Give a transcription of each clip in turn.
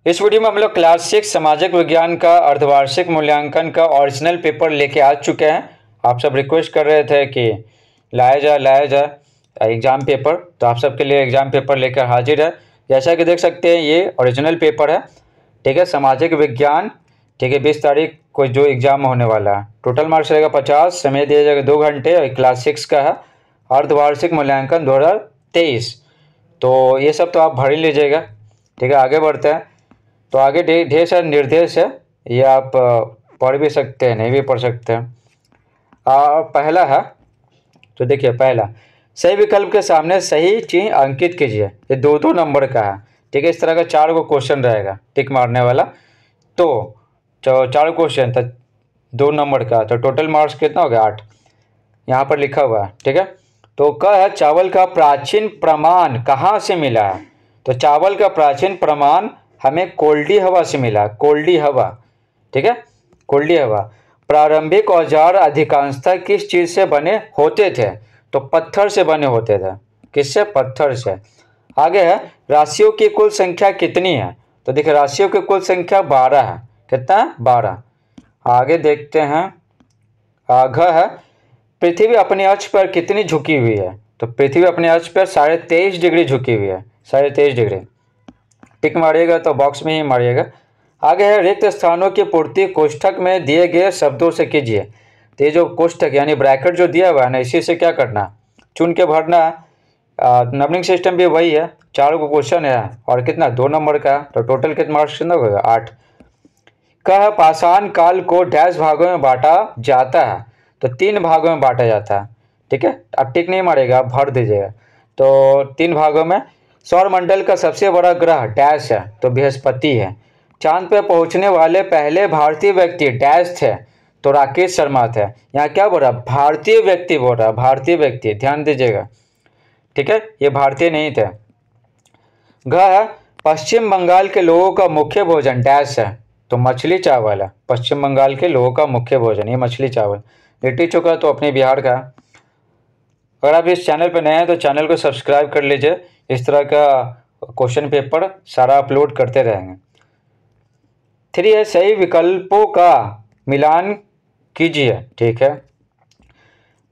इस वीडियो में हम लोग क्लास 6 सामाजिक विज्ञान का अर्धवार्षिक मूल्यांकन का ओरिजिनल पेपर लेके आ चुके हैं। आप सब रिक्वेस्ट कर रहे थे कि लाया जाए एग्ज़ाम पेपर, तो आप सबके लिए एग्ज़ाम पेपर लेकर हाजिर है। जैसा कि देख सकते हैं ये ओरिजिनल पेपर है, ठीक है। सामाजिक विज्ञान, ठीक है। 20 तारीख को जो एग्ज़ाम होने वाला है, टोटल मार्क्स रहेगा 50, समय दिया जाएगा 2 घंटे और क्लास 6 का है अर्धवार्षिक मूल्यांकन 2023। तो ये सब तो आप भर ही लीजिएगा, ठीक है। आगे बढ़ते हैं। तो आगे ढेर सारे निर्देश है, ये आप पढ़ भी सकते हैं, नहीं भी पढ़ सकते हैं। पहला है, तो देखिए पहला, सही विकल्प के सामने सही चीज अंकित कीजिए। ये 2-2 नंबर का है, ठीक है। इस तरह का 4 को क्वेश्चन रहेगा टिक मारने वाला। तो 4 क्वेश्चन तो 2 नंबर का, तो टोटल मार्क्स कितना हो गया 8। यहाँ पर लिखा हुआ है, ठीक है। तो क्या है, चावल का प्राचीन प्रमाण कहाँ से मिला है? तो चावल का प्राचीन प्रमाण हमें कोल्डी हवा से मिला, कोल्डी हवा, ठीक है, कोल्डी हवा। प्रारंभिक औजार अधिकांशतः किस चीज़ से बने होते थे? तो पत्थर से बने होते थे। किससे? पत्थर से। आगे है, राशियों की कुल संख्या कितनी है? तो देखिए राशियों की कुल संख्या 12 है। कितना है? 12। आगे देखते हैं। घ है, पृथ्वी अपने अक्ष पर कितनी झुकी हुई है? तो पृथ्वी अपने अक्ष पर 23.5 डिग्री झुकी हुई है, 23.5 डिग्री। टिक मारिएगा तो बॉक्स में ही मारिएगा। आगे है, रिक्त स्थानों की पूर्ति कोष्ठक में दिए गए शब्दों से कीजिए। तो ये जो कोष्ठक यानी ब्रैकेट जो दिया हुआ है ना, इसी से क्या करना, चुन के भरना। नंबरिंग सिस्टम भी वही है, 4 को क्वेश्चन है और कितना 2 नंबर का, तो टोटल कितना मार्क्स कितना होगा 8। कह पाषाण काल को डैश भागों में बांटा जाता है? तो 3 भागों में बांटा जाता है, ठीक है। अब टिक नहीं मारेगा, आप भर दीजिएगा। तो 3 भागों में। सौरमंडल का सबसे बड़ा ग्रह डैश है, तो बृहस्पति है। चांद पर पहुंचने वाले पहले भारतीय व्यक्ति डैश थे, तो राकेश शर्मा थे। यहाँ क्या बोल रहा, भारतीय व्यक्ति बोल रहा, भारतीय व्यक्ति, ध्यान दीजिएगा, ठीक है। ये भारतीय नहीं थे। घ है, पश्चिम बंगाल के लोगों का मुख्य भोजन डैश है, तो मछली चावल है। पश्चिम बंगाल के लोगों का मुख्य भोजन ये मछली चावल। लिट्टी चोखा तो अपने बिहार का। अगर आप इस चैनल पर नए हैं तो चैनल को सब्सक्राइब कर लीजिए, इस तरह का क्वेश्चन पेपर सारा अपलोड करते रहेंगे। 3 है, सही विकल्पों का मिलान कीजिए, ठीक है।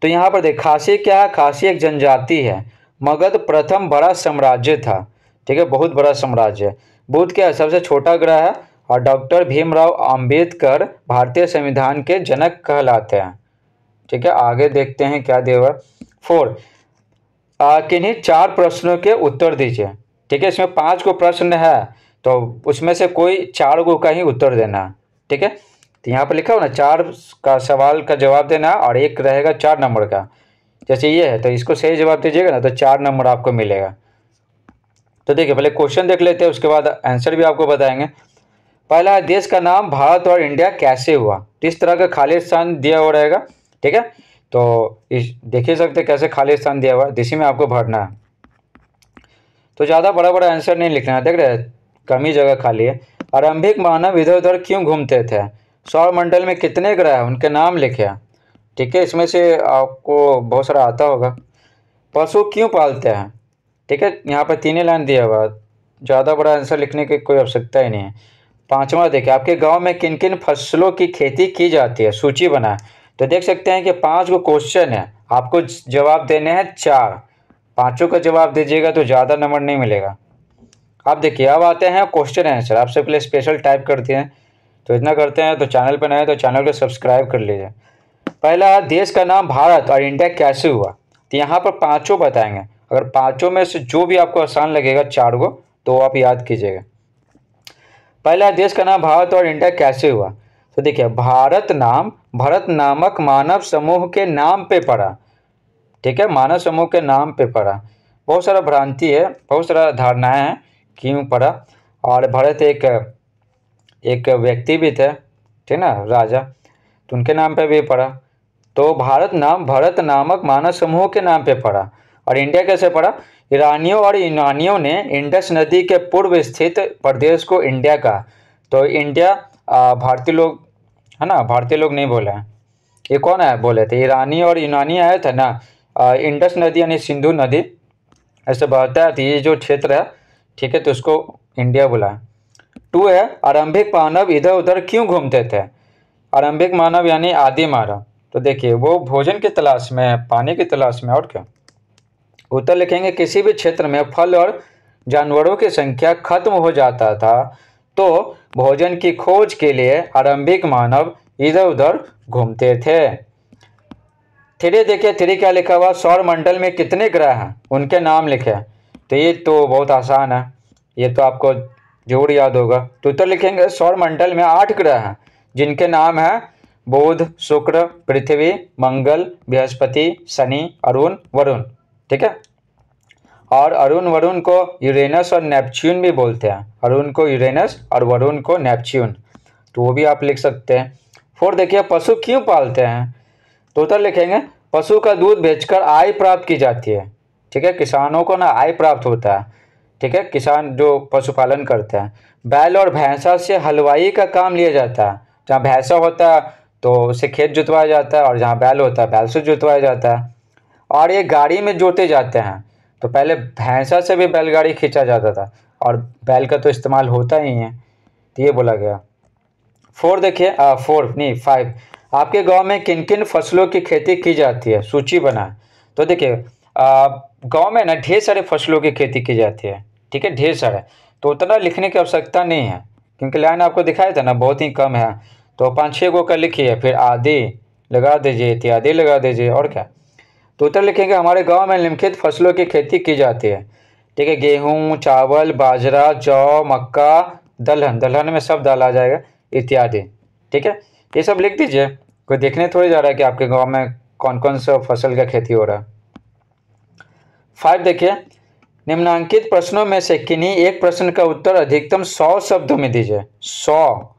तो यहाँ पर देख, खासी क्या है? खासी एक जनजाति है। मगध प्रथम बड़ा साम्राज्य था, ठीक है, बहुत बड़ा साम्राज्य। बुध क्या है? सबसे छोटा ग्रह है। और डॉक्टर भीमराव अंबेडकर भारतीय संविधान के जनक कहलाते हैं, ठीक है। आगे देखते हैं क्या दिया हुआ। 4, किन्हीं 4 प्रश्नों के उत्तर दीजिए, ठीक है। इसमें 5 को प्रश्न है, तो उसमें से कोई 4 को का ही उत्तर देना, ठीक है। तो यहाँ पर लिखा हो ना, 4 का सवाल का जवाब देना और एक रहेगा 4 नंबर का। जैसे ये है, तो इसको सही जवाब दीजिएगा ना, तो 4 नंबर आपको मिलेगा। तो देखिए पहले क्वेश्चन देख लेते हैं, उसके बाद आंसर भी आपको बताएंगे। पहला, देश का नाम भारत और इंडिया कैसे हुआ? इस तरह का खाली स्थान दिया हुआ रहेगा, ठीक है। तो इस देख ही सकते कैसे खाली स्थान दिया हुआ है, इसी में आपको भरना है। तो ज़्यादा बड़ा बड़ा आंसर नहीं लिखना है, देख रहे हैं कम ही जगह खाली है। आरंभिक मानव इधर उधर क्यों घूमते थे? सौरमंडल में कितने ग्रह हैं, उनके नाम लिखे, ठीक है। इसमें से आपको बहुत सारा आता होगा। पशु क्यों पालते हैं? ठीक है, यहाँ पर 3 लाइन दिया हुआ, ज़्यादा बड़ा आंसर लिखने की कोई आवश्यकता ही नहीं है। 5वां देखिए, आपके गांव में किन किन फसलों की खेती की जाती है? सूची बनाएं। तो देख सकते हैं कि 5 को क्वेश्चन है, आपको जवाब देने हैं 4। 5 का जवाब दीजिएगा तो ज़्यादा नंबर नहीं मिलेगा। आप देखिए अब आते हैं क्वेश्चन आंसर। आप सबके लिए स्पेशल टाइप करते हैं, तो इतना करते हैं। तो चैनल पर नए हैं तो चैनल को सब्सक्राइब कर लीजिए। पहला, देश का नाम भारत और इंडिया कैसे हुआ? तो यहाँ पर 5 बताएंगे। अगर 5 में से जो भी आपको आसान लगेगा 4 को, तो आप याद कीजिएगा। पहला, देश का नाम भारत और इंडिया कैसे हुआ? तो देखिए भारत नाम भरत नामक मानव समूह के नाम पे पड़ा, ठीक है, मानव समूह के नाम पे पड़ा। बहुत सारा भ्रांति है, बहुत सारा धारणाएं हैं क्यों पड़ा। और भरत एक व्यक्ति भी थे, ठीक ना, राजा, तो उनके नाम पे भी पड़ा। तो भारत नाम भरत नामक मानव समूह के नाम पे पड़ा। और इंडिया कैसे पड़ा? ईरानियों और यूनानियों ने इंडस नदी के पूर्व स्थित प्रदेश को इंडिया कहा। तो इंडिया भारतीय लोग है ना, भारतीय लोग नहीं बोले हैं, ये कौन है बोले थे? ईरानी और यूनानी आए थे ना। इंडस नदी यानी सिंधु नदी ऐसे बहता है, तो ये जो क्षेत्र है, ठीक है, तो उसको इंडिया बोला है। 2 है आरंभिक मानव इधर उधर क्यों घूमते थे। आरंभिक मानव यानी आदि मानव, तो देखिए वो भोजन की तलाश में, पानी की तलाश में, और क्या। उत्तर लिखेंगे किसी भी क्षेत्र में फल और जानवरों की संख्या खत्म हो जाता था तो भोजन की खोज के लिए आरंभिक मानव इधर उधर घूमते थे। 3 देखिए, 3 क्या लिखा हुआ, सौर मंडल में कितने ग्रह हैं उनके नाम लिखे। तो ये तो बहुत आसान है, ये तो आपको जरूर याद होगा। तो उत्तर लिखेंगे सौर मंडल में 8 ग्रह हैं जिनके नाम हैं बुध, शुक्र, पृथ्वी, मंगल, बृहस्पति, शनि, अरुण, वरुण। ठीक है, और अरुण वरुण को यूरेनस और नेपच्यून भी बोलते हैं। अरुण को यूरेनस और वरुण को नेपच्यून, तो वो भी आप लिख सकते हैं। 4 देखिए, पशु क्यों पालते हैं। तो उत्तर लिखेंगे पशु का दूध बेचकर आय प्राप्त की जाती है। ठीक है, किसानों को ना आय प्राप्त होता है। ठीक है, किसान जो पशुपालन करते हैं। बैल और भैंसा से हलवाई का काम लिया जाता है। जहाँ भैंसा होता है तो उससे खेत जुतवाया जाता है, और जहाँ बैल होता है बैल से जुतवाया जाता है। और ये गाड़ी में जोते जाते हैं, तो पहले भैंसा से भी बैलगाड़ी खींचा जाता था, और बैल का तो इस्तेमाल होता ही है, तो ये बोला गया। 4 देखिए, 4 नहीं 5, आपके गांव में किन किन फसलों की खेती की जाती है, सूची बनाएं। तो देखिए गांव में ना ढेर सारे फसलों की खेती की जाती है। ठीक है, ढेर सारे, तो उतना लिखने की आवश्यकता नहीं है, क्योंकि लाइन आपको दिखाया था ना बहुत ही कम है। तो 5-6 गो का लिखिए, फिर आदि लगा दीजिए, इत्यादि लगा दीजिए, और क्या। तो उत्तर लिखेंगे हमारे गांव में निम्नलिखित फसलों की खेती की जाती है। ठीक है, गेहूं, चावल, बाजरा, जौ, मक्का, दलहन, दलहन में सब दाल आ जाएगा, इत्यादि। ठीक है, ये सब लिख दीजिए, कोई देखने थोड़ी जा रहा है कि आपके गांव में कौन कौन सा फसल का खेती हो रहा है। 5 देखिए, निम्नांकित प्रश्नों में से किन्हीं एक प्रश्न का उत्तर अधिकतम 100 शब्दों में दीजिए। 100,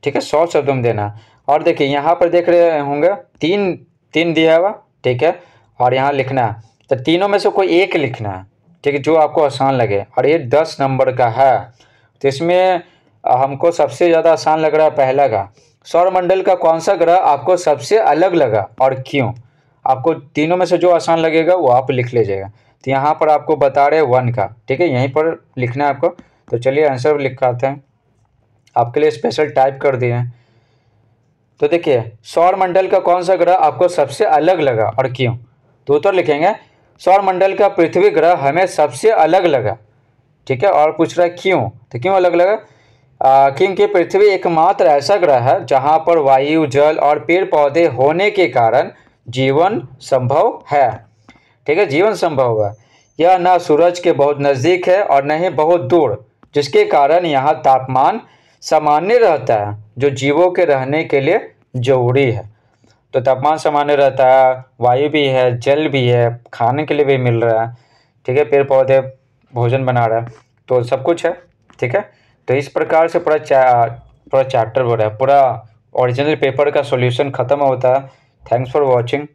ठीक है, 100 शब्दों में देना। और देखिए यहाँ पर देख रहे होंगे तीन दिया हुआ। ठीक है, और यहाँ लिखना है, तो तीनों में से कोई एक लिखना है। ठीक है, जो आपको आसान लगे, और ये 10 नंबर का है। तो इसमें हमको सबसे ज़्यादा आसान लग रहा है पहला का, सौरमंडल का कौन सा ग्रह आपको सबसे अलग लगा और क्यों। आपको तीनों में से जो आसान लगेगा वो आप लिख लीजिएगा। तो यहाँ पर आपको बता रहे 1 का। ठीक है, यहीं पर लिखना है आपको। तो चलिए आंसर लिखाते हैं, आपके लिए स्पेशल टाइप कर दिए हैं। तो देखिए सौरमंडल का कौन सा ग्रह आपको सबसे अलग लगा और क्यों। तो उत्तर लिखेंगे सौरमंडल का पृथ्वी ग्रह हमें सबसे अलग लगा। ठीक है, और पूछ रहा है क्यों, तो क्यों अलग लगा। क्योंकि पृथ्वी एकमात्र ऐसा ग्रह है जहाँ पर वायु, जल और पेड़ पौधे होने के कारण जीवन संभव है। ठीक है, जीवन संभव है। यह न सूरज के बहुत नज़दीक है और न ही बहुत दूर, जिसके कारण यहाँ तापमान सामान्य रहता है, जो जीवों के रहने के लिए जरूरी है। तो तापमान सामान्य रहता है, वायु भी है, जल भी है, खाने के लिए भी मिल रहा है। ठीक है, पेड़ पौधे भोजन बना रहा है, तो सब कुछ है। ठीक है, तो इस प्रकार से पूरा चैप्टर हो रहा है, पूरा ओरिजिनल पेपर का सॉल्यूशन ख़त्म होता है। Thanks for watching.